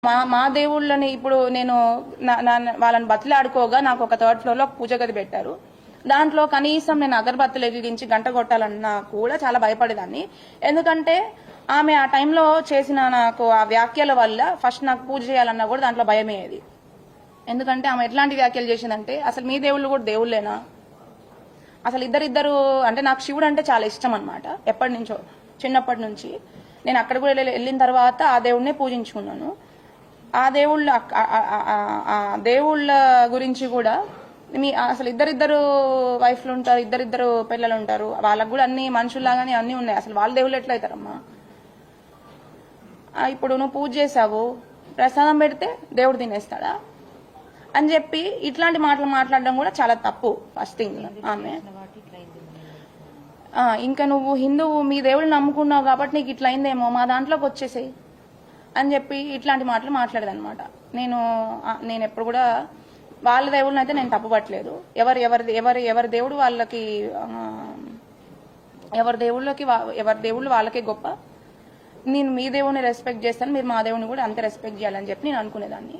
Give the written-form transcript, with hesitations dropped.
మా దేవుళ్ళని ఇప్పుడు నేను వాళ్ళని బతిలాడుకోగా నాకు ఒక 3rd floor లో పూజ గది పెట్టారు. దాంట్లో కనీసం నేను అగరబత్తులు వెలిగించి గంట కొట్టాలన్నా కూడా చాలా భయపడేదాన్ని. ఎందుకంటే ఆమె ఆ టైంలో చేసిన నాకు ఆ వ్యాఖ్యల వల్ల ఫస్ట్ నాకు పూజ చేయాలన్నా కూడా దాంట్లో భయమేది. ఎందుకంటే ఆమె ఎట్లాంటి వ్యాఖ్యలు చేసిందంటే, అసలు మీ దేవుళ్ళు కూడా దేవుళ్ళేనా, అసలు ఇద్దరిద్దరు అంటే నాకు శివుడు అంటే చాలా ఇష్టం అనమాట. ఎప్పటి నుంచో చిన్నప్పటి నుంచి నేను అక్కడ కూడా వెళ్ళిన తర్వాత ఆ దేవుడినే పూజించుకున్నాను. ఆ దేవుళ్ళ గురించి కూడా అసలు ఇద్దరిద్దరు వైఫ్లు ఉంటారు, ఇద్దరిద్దరు పిల్లలు ఉంటారు, వాళ్ళకు కూడా అన్ని మనుషుల్లాగానే అన్ని ఉన్నాయి. అసలు వాళ్ళ దేవుళ్ళు ఎట్లయితారమ్మా? ఇప్పుడు నువ్వు పూజ చేసావు, ప్రసాదం పెడితే దేవుడు తినేస్తాడా అని చెప్పి ఇట్లాంటి మాటలు మాట్లాడడం కూడా చాలా తప్పు. ఫస్ట్ థింగ్ ఆమె ఇంకా నువ్వు హిందువు, మీ దేవుళ్ళు నమ్ముకున్నావు కాబట్టి నీకు ఇట్లా అయిందేమో, మా దాంట్లోకి వచ్చేసేయి అని చెప్పి ఇట్లాంటి మాటలు మాట్లాడేదనమాట. నేను ఎప్పుడు కూడా వాళ్ళ దేవుళ్ళని అయితే నేను తప్పుపట్టలేదు. ఎవరి దేవుడు వాళ్ళకి, ఎవరి దేవుళ్ళు వాళ్ళకే గొప్ప. నేను మీ దేవుడిని రెస్పెక్ట్ చేస్తాను, మీరు మా దేవుడిని కూడా అంతే రెస్పెక్ట్ చేయాలని చెప్పి నేను అనుకునేదాన్ని.